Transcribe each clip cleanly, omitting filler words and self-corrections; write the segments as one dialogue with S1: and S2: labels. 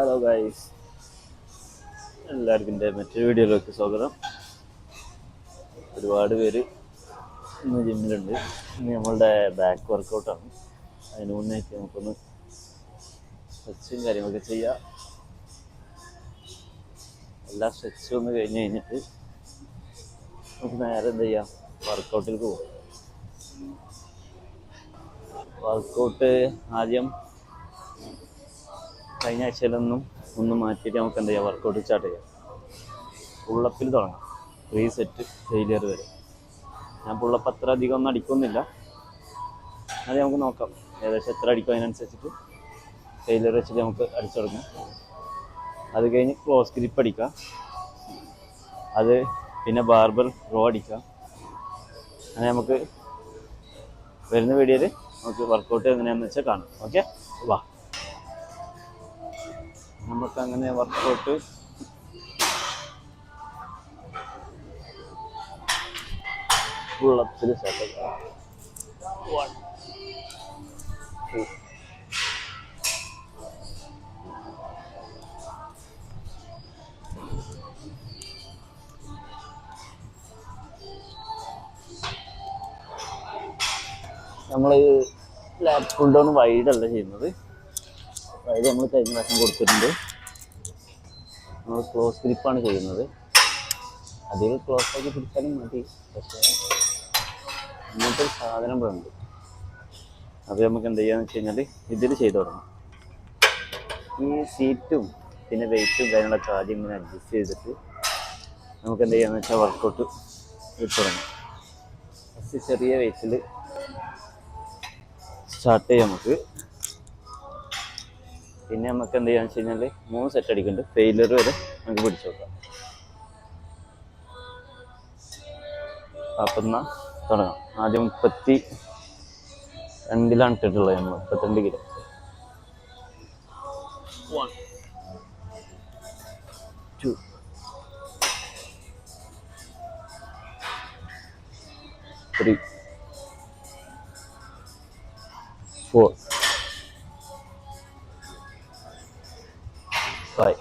S1: Hello guys, എല്ലാവർക്കും എൻ്റെ മറ്റൊരു വീഡിയോയിലേക്ക് സ്വാഗതം. ഒരുപാട് പേര് ഇന്ന് ജിമ്മിലുണ്ട്. ഇന്ന് നമ്മളുടെ ബാക്ക് വർക്കൗട്ടാണ്. അതിന് മുന്നേക്ക് നമുക്കൊന്ന് സ്ട്രെച്ചും കാര്യങ്ങളൊക്കെ ചെയ്യാം. എല്ലാ സ്ട്രെച്ചും ഒന്ന് കഴിഞ്ഞിട്ട് നമുക്ക് നേരെ എന്ത് ചെയ്യാം, വർക്കൗട്ടിലേക്ക് പോകും. വർക്കൗട്ട് ആദ്യം കഴിഞ്ഞ ആഴ്ചയിലൊന്നും ഒന്ന് മാറ്റിയിട്ട് നമുക്ക് എന്ത് ചെയ്യാം, വർക്കൗട്ട് സ്റ്റാർട്ട് ചെയ്യാം. പുള്ളപ്പിൽ തുടങ്ങാം, 3 സെറ്റ് ഫെയിലിയർ വരെ. ഞാൻ പുള്ളപ്പ് അത്ര അധികം ഒന്നും അടിക്കുന്നില്ല, അത് നമുക്ക് നോക്കാം ഏകദേശം എത്ര അടിക്കും അതിനനുസരിച്ചിട്ട് ഫെയിലിയർ വെച്ചിട്ട് നമുക്ക് അടിച്ചു തുടങ്ങാം. അത് കഴിഞ്ഞ് ക്ലോസ് ഗ്രിപ്പ് അടിക്കാം, അത് പിന്നെ ബാർബൽ റോ അടിക്കാം. അങ്ങനെ നമുക്ക് വരുന്ന വീഡിയോയിൽ നമുക്ക് വർക്കൗട്ട് എങ്ങനെയാണെന്ന് വെച്ചാൽ കാണാം. ഓക്കെ, വാ നമുക്ക് അങ്ങനെ വർക്കൗട്ട് പുള്ളപ്പിൽ സ്റ്റാർട്ട് ചെയ്യാം. 1 2 നമ്മൾ ലാറ്റ് പുൾ ഡൗൺ വൈഡ് അല്ല ചെയ്യുന്നത്. വൈഡ് നമ്മൾ കഴിഞ്ഞ പ്രാവശ്യം കൊടുത്തിട്ടുണ്ട്. നമ്മൾ ക്ലോസ് ഗ്രിപ്പാണ് ചെയ്യുന്നത്. അധികം ക്ലോസ് ആക്കി പിടിച്ചാലും മതി, പക്ഷേ ഇങ്ങനത്തെ ഒരു സാധനം ഇവിടെ ഉണ്ട്. അത് നമുക്ക് എന്ത് ചെയ്യാന്ന് വെച്ച് കഴിഞ്ഞാൽ ഇതിൽ ചെയ്ത് തുടങ്ങാം. ഈ സീറ്റും പിന്നെ വെയിറ്റും കാര്യങ്ങളൊക്കെ ആദ്യം ഇങ്ങനെ അഡ്ജസ്റ്റ് ചെയ്തിട്ട് നമുക്ക് എന്ത് ചെയ്യാന്ന് വെച്ചാൽ വർക്കൗട്ട് ഇട്ട് തുടങ്ങാം. ഫസ്റ്റ് ചെറിയ വെയിറ്റിൽ സ്റ്റാർട്ട് ചെയ്യാം നമുക്ക്. പിന്നെ നമുക്ക് എന്ത് ചെയ്യാന്ന് വെച്ച് കഴിഞ്ഞാൽ 3 സെറ്റ് അടിക്കുന്നുണ്ട്. ഫെയിലിയർ വരെ നമുക്ക് പിടിച്ചു നോക്കാം. അപ്പം എന്നാൽ തുടങ്ങാം. ആദ്യം 32 ഇട്ടിട്ടുള്ളത്. നമ്മൾ 32 കിലോ. 1 2 3 4 5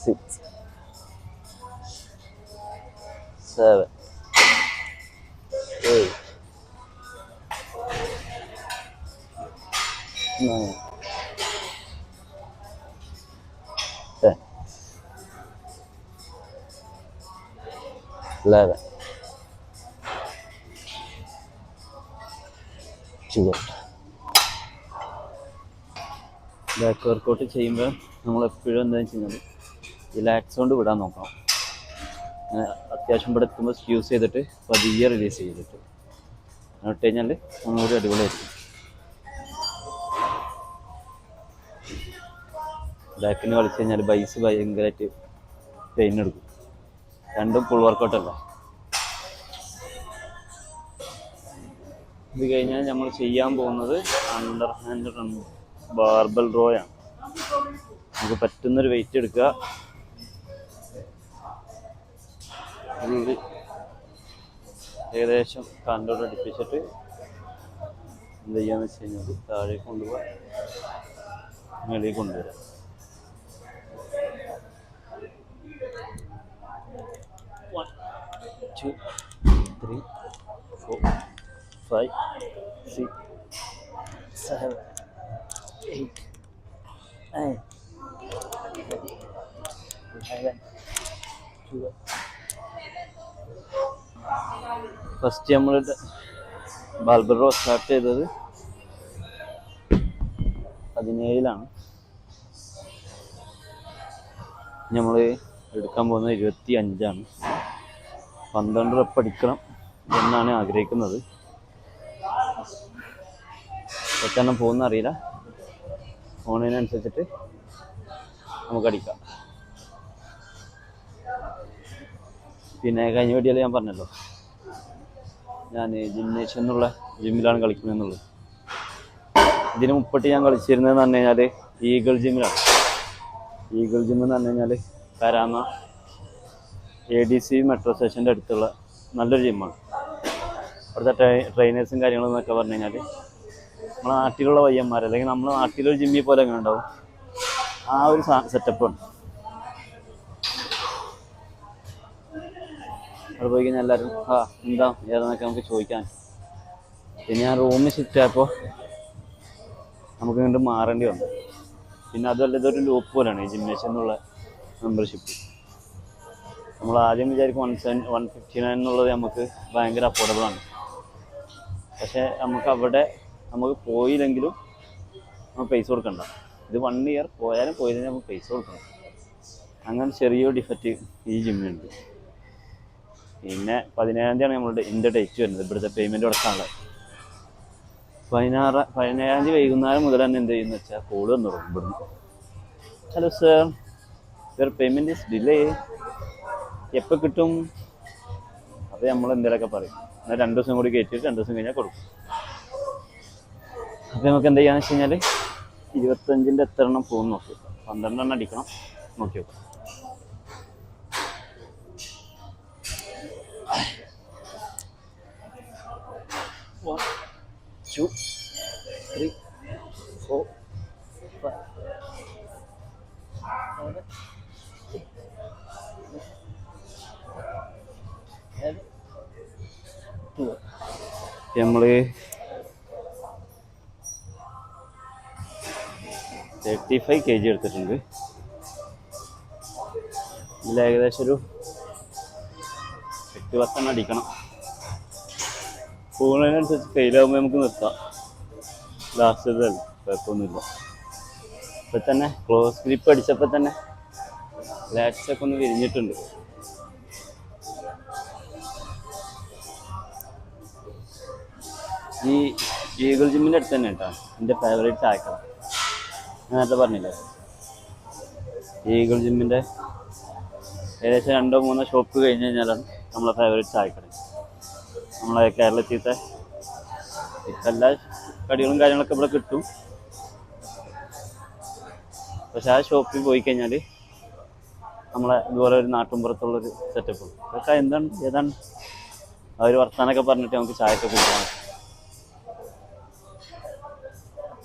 S1: 6 7 8 9 10 11 12. ബാക്ക് വർക്കൗട്ട് ചെയ്യുമ്പോൾ നമ്മളെപ്പോഴും എന്താണെന്ന് വെച്ച് കഴിഞ്ഞാൽ റിലാക്സ് കൊണ്ട് വിടാൻ നോക്കണം. അത്യാവശ്യം ഇവിടെ എത്തുമ്പോൾ യൂസ് ചെയ്തിട്ട് പതിയെ റിലീസ് ചെയ്തിട്ട് ഇട്ട് കഴിഞ്ഞാൽ ഒന്നുകൂടി അടിപൊളിയായിരിക്കും. ബാക്കിന് കളിച്ച് കഴിഞ്ഞാൽ ബൈസ് ഭയങ്കരമായിട്ട് പെയിൻ എടുക്കും. രണ്ടും ഫുൾ വർക്കൗട്ടല്ല. ഇത് കഴിഞ്ഞാൽ നമ്മൾ ചെയ്യാൻ പോകുന്നത് അണ്ടർ ഹാൻഡ് ബാർബൽ റോയാണ്. നമുക്ക് പറ്റുന്നൊരു വെയിറ്റ് എടുക്കുക. ഏകദേശം കണ്ടോട് അടുപ്പിച്ചിട്ട് എന്ത് ചെയ്യാന്ന് വെച്ച് കഴിഞ്ഞാൽ താഴേക്ക് കൊണ്ടുപോകാം, മേലേക്ക് കൊണ്ടുവരാം. 1 2 3 4 5 6 7 8 9 11 12. ഫസ്റ്റ് നമ്മൾ ബാർബൽ റോ സ്റ്റാർട്ട് ചെയ്തത് 17 നമ്മൾ എടുക്കാൻ പോകുന്നത് 25. 12 റെപ്പ് അടിക്കണം എന്നാണ് ആഗ്രഹിക്കുന്നത്. എത്രണ്ണം പോകുന്ന അറിയില്ല, ഫോണിനനുസരിച്ചിട്ട് നമുക്ക് അടിക്കാം. പിന്നെ കഴിഞ്ഞ വീഡിയോയിൽ ഞാൻ പറഞ്ഞല്ലോ, ഞാൻ ജിംനേഷ്യം എന്നുള്ള ജിമ്മിലാണ് കളിക്കുന്നതെന്നുള്ളത്. ഇതിന് മുപ്പിട്ട് ഞാൻ കളിച്ചിരുന്നതെന്ന് പറഞ്ഞു കഴിഞ്ഞാൽ ഈഗിൾ ജിമ്മിലാണ്. ഈഗിൾ ജിം എന്ന് പറഞ്ഞു കഴിഞ്ഞാൽ കരാമ ADC മെട്രോ സ്റ്റേഷൻ്റെ അടുത്തുള്ള നല്ലൊരു ജിമ്മാണ്. അവിടുത്തെ ട്രെയിനേഴ്സും കാര്യങ്ങളും എന്നൊക്കെ പറഞ്ഞു കഴിഞ്ഞാൽ നമ്മളെ നാട്ടിലുള്ള പയ്യന്മാർ, അല്ലെങ്കിൽ നമ്മുടെ നാട്ടിലൊരു ജിമ്മിൽ പോലെ അങ്ങനെ ഉണ്ടാവും. ആ ഒരു സെറ്റപ്പാണ്. അവിടെ പോയി കഴിഞ്ഞാൽ എല്ലാവരും എന്താ ഏതാന്നൊക്കെ നമുക്ക് ചോദിക്കാൻ. പിന്നെ ഞാൻ റൂമിൽ ഷിഫ്റ്റ് ആയപ്പോൾ നമുക്ക് വീണ്ടും മാറേണ്ടി വന്നു. പിന്നെ അതുമല്ല ഇതൊരു ലൂപ്പ് പോലെയാണ് ഈ ജിംനേഷ്യം എന്നുള്ള മെമ്പർഷിപ്പ്. നമ്മൾ ആദ്യം വിചാരിക്കും 159 എന്നുള്ളത് നമുക്ക് ഭയങ്കര അഫോർഡബിൾ ആണ്. പക്ഷേ നമുക്ക് അവിടെ നമുക്ക് പോയില്ലെങ്കിലും നമുക്ക് പൈസ കൊടുക്കണ്ട. ഇത് 1 ഇയർ പോയാലും പോയില്ലെങ്കിൽ നമുക്ക് പൈസ കൊടുക്കണം. അങ്ങനെ ചെറിയൊരു ഡിഫക്റ്റ് ഈ ജിമ്മിനുണ്ട്. പിന്നെ 17-ാം തീയതിയാണ് നമ്മളുടെ എൻ്റെ ഡേറ്റ് വരുന്നത് ഇവിടുത്തെ പേയ്മെൻറ്റ് കൊടുക്കാനുള്ളത്. 17-ാം തീയതി വൈകുന്നേരം മുതൽ തന്നെ എന്ത് ചെയ്യുന്നു വെച്ചാൽ കോൾ വന്നു തുടങ്ങും ഇവിടുന്ന്. Hello sir, your payment is delay, എപ്പോൾ കിട്ടും? അപ്പോൾ നമ്മൾ എന്തെങ്കിലുമൊക്കെ പറയും. എന്നാൽ 2 ദിവസം കൂടി കയറ്റിയിട്ട് 2 ദിവസം കഴിഞ്ഞാൽ കൊടുക്കും. അപ്പോൾ നമുക്ക് എന്ത് ചെയ്യാന്ന് വെച്ച് കഴിഞ്ഞാൽ 25-ൻ്റെ എത്ര എണ്ണം പോകുമെന്ന് നോക്കി വെക്കാം. 12 എണ്ണം അടിക്കണം, നോക്കി വെക്കാം. One, 2, 3, 4, 5, 7, 8, 12. നമ്മൾ 35 kg എടുത്തിട്ടുണ്ട്. ഇതിൽ ഏകദേശം ഒരു 8-10 എണ്ണം അടിക്കണം. പോകുന്നതിനനുസരിച്ച് ഫെയിലാകുമ്പോൾ നമുക്ക് നിർത്താം. ലാസ്റ്റ് ഇതല്ല, കുഴപ്പമൊന്നുമില്ല. ഇപ്പം തന്നെ ക്ലോസ് ഗ്രിപ്പ് അടിച്ചപ്പോൾ തന്നെ ലാറ്റ്സൊക്കെ ഒന്ന് വിരിഞ്ഞിട്ടുണ്ട്. ഈ ഈഗിൾ ജിമ്മിൻ്റെ അടുത്ത് തന്നെ കേട്ടോ എൻ്റെ ഫേവറേറ്റ് ചായക്കട. ഞാൻ നേരത്തെ പറഞ്ഞില്ലേ, ഈഗിൾ ജിമ്മിൻ്റെ ഏകദേശം 2-3 ഷോപ്പ് കഴിഞ്ഞ് കഴിഞ്ഞാലാണ് നമ്മളെ ഫേവറേറ്റ് ചായക്കട. നമ്മളെ കേരളത്തിലത്തെ ഇപ്പം എല്ലാ കടികളും കാര്യങ്ങളൊക്കെ ഇവിടെ കിട്ടും. പക്ഷെ ആ ഷോപ്പിൽ പോയി കഴിഞ്ഞാൽ നമ്മളെ ഇതുപോലെ ഒരു നാട്ടുമ്പുറത്തുള്ളൊരു സെറ്റപ്പ്. ഇതൊക്കെ ഏതാണ് അവർ വർത്താനൊക്കെ പറഞ്ഞിട്ട് നമുക്ക് ചായയൊക്കെ കുടിക്കാൻ.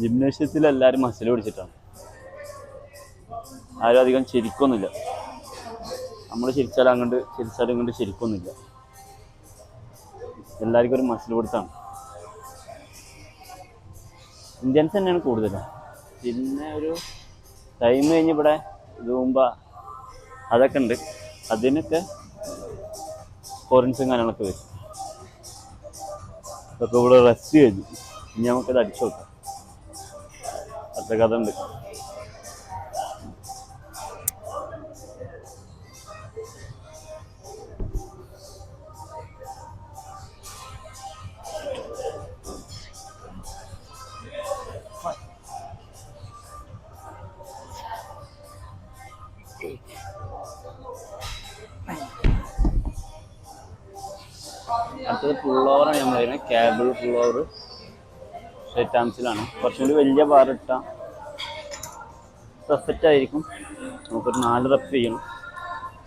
S1: ജിംനേഷ്യത്തിൽ എല്ലാവരും മസിൽ പിടിച്ചിട്ടാണ്. ആരും അധികം ചിരിക്കൊന്നുമില്ല. നമ്മൾ ചിരിച്ചാലും ഇങ്ങോട്ട് ചിരിക്കൊന്നുമില്ല. എല്ലാവർക്കും ഒരു മസിൽ പിടുത്താണ്. ഇന്ത്യൻസ് തന്നെയാണ് കൂടുതലും. പിന്നെ ഒരു ടൈം കഴിഞ്ഞ് ഇവിടെ സൂംബ അതൊക്കെ ഉണ്ട്. അതിനൊക്കെ ഫോറിൻസും കാര്യങ്ങളൊക്കെ വരും. അതൊക്കെ ഇവിടെ റെസ്റ്റ് കഴിഞ്ഞു. ഇനി നമുക്കത് അടിച്ചു നോക്കാം. അത്ര കഥ ഉണ്ട്. അടുത്തത് പുൾ ഓവറാണ് നമ്മൾ ചെയ്യുന്നത്. കേബിൾ പുൾ ഓവർ സ്ട്രെയിറ്റ് ആംസിലാണ്. കുറച്ചും കൂടി വലിയ ബാർ ഇട്ടാൽ പെർഫെക്റ്റ് ആയിരിക്കും. നമുക്കൊരു 4 റെപ്പ് ചെയ്യണം.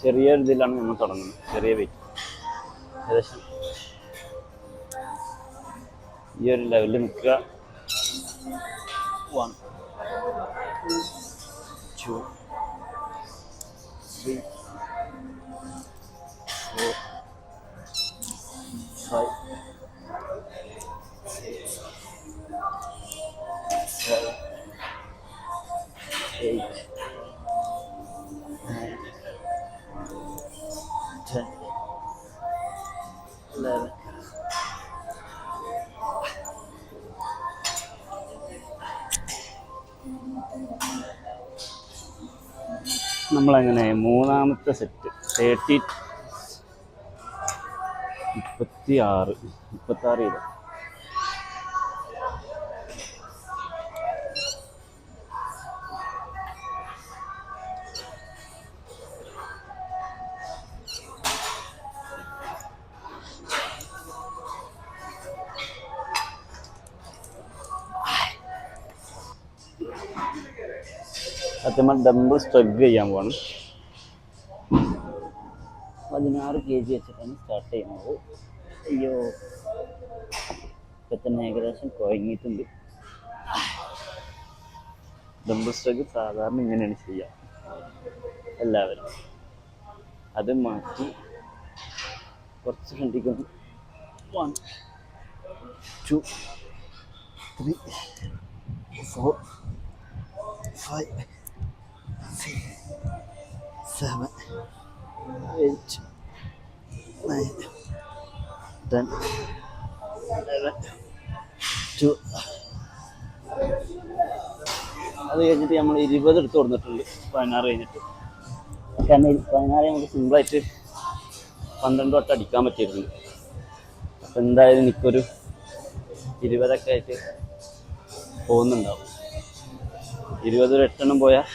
S1: ചെറിയ ഇതിലാണ് നമ്മൾ തുടങ്ങുന്നത്. ചെറിയ വെയിറ്റ് ഏകദേശം ഈ ഒരു ലെവലിൽ നിൽക്കുക. 1, 2, 3, 4, 5, 6, 7, 8, 9, 10, 11. നമ്മളങ്ങനെ മൂന്നാമത്തെ സെറ്റ് 36 ചെയ്തു. സത്യം ഡംബിൾ സ്ട്രഗ് ചെയ്യാൻ പോകണം. 16 kg വെച്ചിട്ടാണ് സ്റ്റാർട്ട് ചെയ്യുന്നത്. അയ്യോ, ഇപ്പം തന്നെ ഏകദേശം കുഴങ്ങിയിട്ടുണ്ട്. ഡംബിൾ സ്ട്രഗ് സാധാരണ ഇങ്ങനെയാണ് ചെയ്യുക എല്ലാവരും. അത് മാറ്റി കുറച്ച് ഫ്രണ്ടിക്കുന്നു. 1 2 3 4 5 6 7 8 9 10 11 2. അത് കഴിഞ്ഞിട്ട് നമ്മൾ 20 എടുത്ത് കൊടുത്തിട്ടുണ്ട് 16 കഴിഞ്ഞിട്ട്. കാരണം 16 നമുക്ക് സിമ്പിളായിട്ട് 12 വട്ടം അടിക്കാൻ പറ്റിയിട്ടുണ്ട്. അപ്പം എന്തായാലും എനിക്കൊരു 20 ആയിട്ട് പോകുന്നുണ്ടാവും. 20 ഒരു 8 പോയാൽ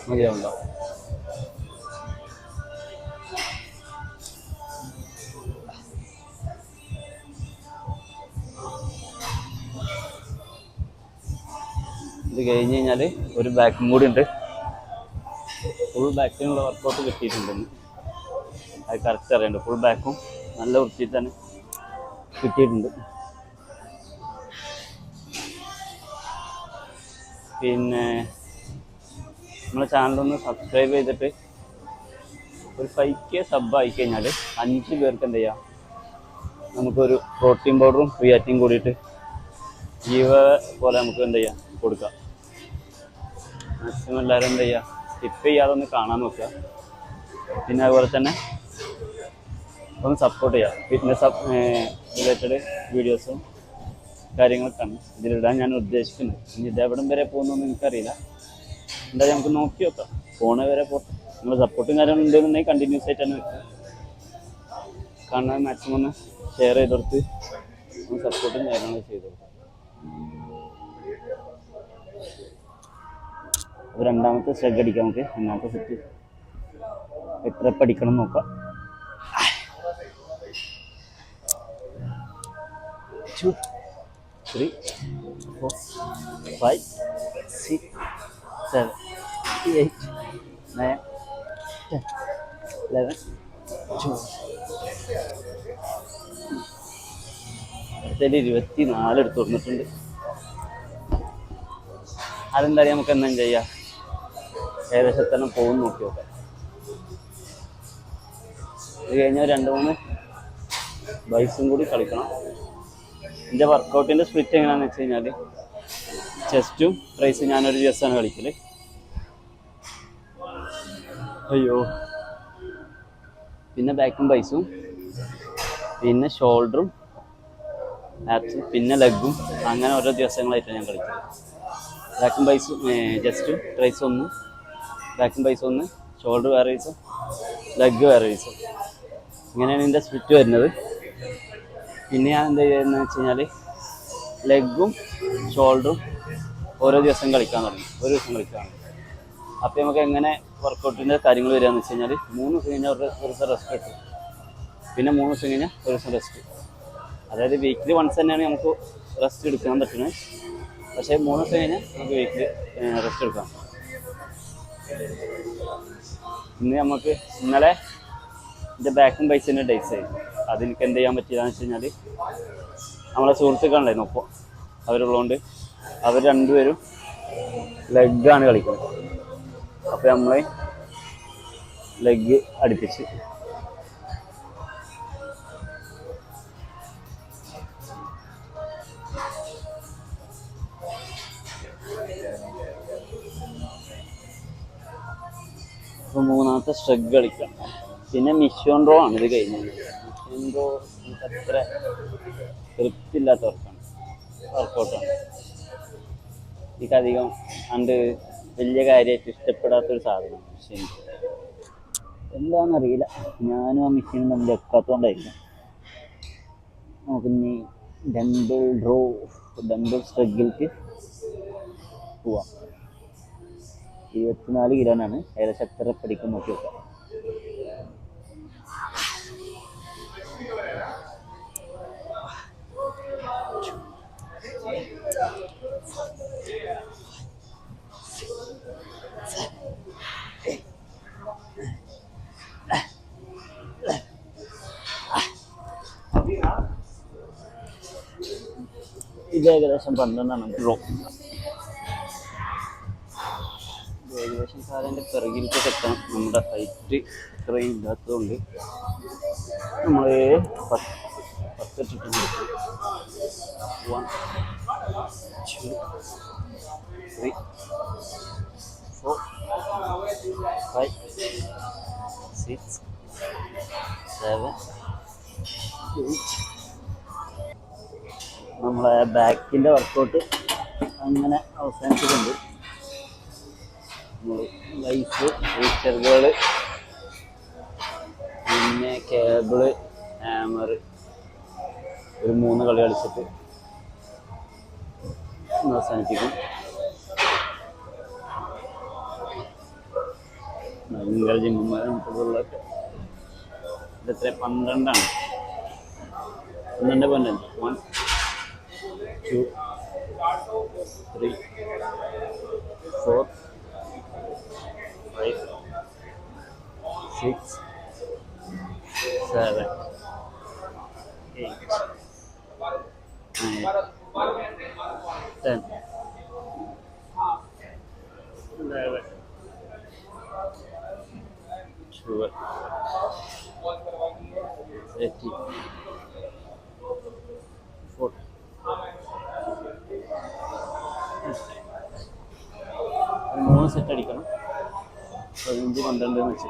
S1: മതിയാവുണ്ടാവും. ഇത് കഴിഞ്ഞ് കഴിഞ്ഞാൽ ഒരു ബാക്കും കൂടി ഉണ്ട്. ഫുൾ ബാക്കിനുള്ള വർക്കൗട്ട് കിട്ടിയിട്ടുണ്ടെന്ന് അത് കറക്റ്റ് അറിയണ്ട്. ഫുൾ ബാക്കും നല്ല വൃത്തിയിൽ തന്നെ കിട്ടിയിട്ടുണ്ട്. പിന്നെ നമ്മളെ ചാനലൊന്ന് സബ്സ്ക്രൈബ് ചെയ്തിട്ട് ഒരു 5K സബ് ആയിക്കഴിഞ്ഞാൽ 5 പേർക്ക് എന്ത് ചെയ്യാം, നമുക്കൊരു പ്രോട്ടീൻ പൗഡറും ക്രിയാറ്റിനും കൂടിയിട്ട് ജീവ പോലെ നമുക്ക് എന്ത് ചെയ്യാം കൊടുക്കാം. മാക്സിമം എല്ലാവരും എന്ത് ചെയ്യുക, സ്കിപ്പ് ചെയ്യാതെ ഒന്ന് കാണാൻ നോക്കുക. പിന്നെ അതുപോലെ തന്നെ ഒന്ന് സപ്പോർട്ട് ചെയ്യുക. ഫിറ്റ്നസ് റിലേറ്റഡ് വീഡിയോസും കാര്യങ്ങളൊക്കെയാണ് ഇതിലിടാൻ ഞാൻ ഉദ്ദേശിക്കുന്നത്. ഇനി ഇതെവിടം വരെ പോകുന്നൊന്നും എനിക്കറിയില്ല. എന്തായാലും നമുക്ക് നോക്കി നോക്കാം, പോണ വരെ പോട്ടെ. നിങ്ങൾ സപ്പോർട്ടും കാര്യങ്ങളും ഉണ്ടെന്നുണ്ടെങ്കിൽ കണ്ടിന്യൂസ് ആയിട്ട് തന്നെ വെക്കുക. കാണാൻ മാക്സിമം ഒന്ന് ഷെയർ ചെയ്ത് കൊടുത്ത് സപ്പോർട്ടും കാര്യങ്ങളും ചെയ്ത് കൊടുക്കുക. അപ്പോൾ രണ്ടാമത്തെ സ്ട്രെഗ് അടിക്കാം നമുക്ക്. രണ്ടാമത്തെ സെറ്റ് എത്ര പഠിക്കണം നോക്കാം. 2 3 4 5 6 7 8 9 10 11 12. അടുത്തതിൽ 24 എടുത്ത് കൊടുത്തിട്ടുണ്ട്. അതെന്തായാലും നമുക്ക് എന്താ ചെയ്യാം, ഏകദേശം തന്നെ പോകും നോക്കി നോക്കാം. ഇത് കഴിഞ്ഞാൽ 2-3 ബൈസും കൂടി കളിക്കണം. എൻ്റെ വർക്കൗട്ടിൻ്റെ സ്പ്ലിറ്റ് എങ്ങനെയാണെന്ന് വെച്ച് കഴിഞ്ഞാൽ ചെസ്റ്റും ട്രൈസും ഞാനൊരു ദിവസമാണ് കളിക്കൽ. അയ്യോ, പിന്നെ ബാക്കും ബൈസും, പിന്നെ ഷോൾഡറും ആപ്സും, പിന്നെ ലെഗും, അങ്ങനെ ഓരോ ദിവസങ്ങളായിട്ടാണ് ഞാൻ കളിക്കുന്നത്. ബാക്കും ബൈസും ചെസ്റ്റും ട്രൈസും ഒന്ന്, ബാക്കും ബൈസും ഒന്ന്, ഷോൾഡർ വേറെ ദിവസം, ലെഗ് വേറെ ദിവസം. ഇങ്ങനെയാണ് ഇതിൻ്റെ സ്പ്ലിറ്റ് വരുന്നത്. പിന്നെ ഞാൻ എന്താ ചെയ്യുന്നത് വെച്ച് കഴിഞ്ഞാൽ ലെഗും ഷോൾഡറും ഓരോ ദിവസം കളിക്കാൻ തുടങ്ങി. ഒരു ദിവസം കളിക്കാൻ. അപ്പോൾ നമുക്ക് എങ്ങനെ വർക്കൗട്ടിൻ്റെ കാര്യങ്ങൾ വരികയെന്ന് വെച്ച് കഴിഞ്ഞാൽ 3 ദിവസം കഴിഞ്ഞാൽ ഒരു ദിവസം റെസ്റ്റ് കിട്ടും. പിന്നെ 3 ദിവസം കഴിഞ്ഞാൽ ഒരു ദിവസം റെസ്റ്റ്. അതായത് വീക്കിലി വൺസ് തന്നെയാണ് നമുക്ക് റെസ്റ്റ് എടുക്കാൻ പറ്റുന്നത്. പക്ഷേ 3 ദിവസം കഴിഞ്ഞാൽ നമുക്ക് വീക്കിലി റെസ്റ്റ് എടുക്കാം. ഇന്ന് നമുക്ക് ഇന്നലെ എൻ്റെ ബാക്കും ബൈസിൻ്റെ ഡേയ്സ് ആയി. അതെനിക്ക് എന്ത് ചെയ്യാൻ പറ്റിയതെന്ന് വെച്ച് കഴിഞ്ഞാൽ നമ്മളെ സുഹൃത്തുക്കളുണ്ടായിരുന്നു ഒപ്പം. അവരുള്ളതുകൊണ്ട് അവർ രണ്ടുപേരും ലെഗാണ് കളിക്കുന്നത്. അപ്പോൾ നമ്മൾ ലെഗ് അടുപ്പിച്ച് അപ്പോൾ 3ാമത്തെ സ്ട്രെഗ് കളിക്കാം. പിന്നെ മിഷൻ റോ ആണ് ഇത് കഴിഞ്ഞത്. മിഷൻ റോ അത്ര തൃപ്തിയില്ലാത്ത വർക്കൗട്ടാണ്. എനിക്കധികം അണ്ട് വലിയ കാര്യമായിട്ട് ഇഷ്ടപ്പെടാത്തൊരു സാധനമാണ് മെഷീൻ. എന്താണെന്നറിയില്ല, ഞാനും ആ മെഷീനും തമ്മിൽ വെക്കാത്തതുകൊണ്ടായിരിക്കും. നമുക്കിനി ഡംബിൾ സ്ട്രെഗിലേക്ക് പോവാം. 24 കിലോനാണ്. ഏകദേശം എത്ര പഠിക്കും നോക്കി വെക്കാം. ഇത് ഏകദേശം 12 റോ. ഏകദേശം കാലിൻ്റെ പിറകിലേക്ക് എത്താം. നമ്മുടെ ഹൈറ്റ് ഇത്രയും ഇല്ലാത്തതുകൊണ്ട് നമ്മൾ പത്തിട്ടിട്ടുണ്ട്. 1 2 3 4 5 6 7 8. നമ്മളെ ബാക്കിൻ്റെ വർക്കൗട്ട് അങ്ങനെ അവസാനിച്ചിട്ടുണ്ട്. ലൈഫ്, ഫീച്ചറുകൾ, പിന്നെ കേബിള്, ഹാമർ ഒരു 3 കളി കളിച്ചിട്ട് അവസാനിപ്പിക്കും. ഭയങ്കര ജിമ്മന്മാരും നമുക്കുള്ളതൊക്കെ ഇതെത്ര 12 12.5 1 2 3 4 5 6 7 8 9 10 11 12 13 14 3 സെറ്റ് അടിക്കണം. 15 12 വെച്ച്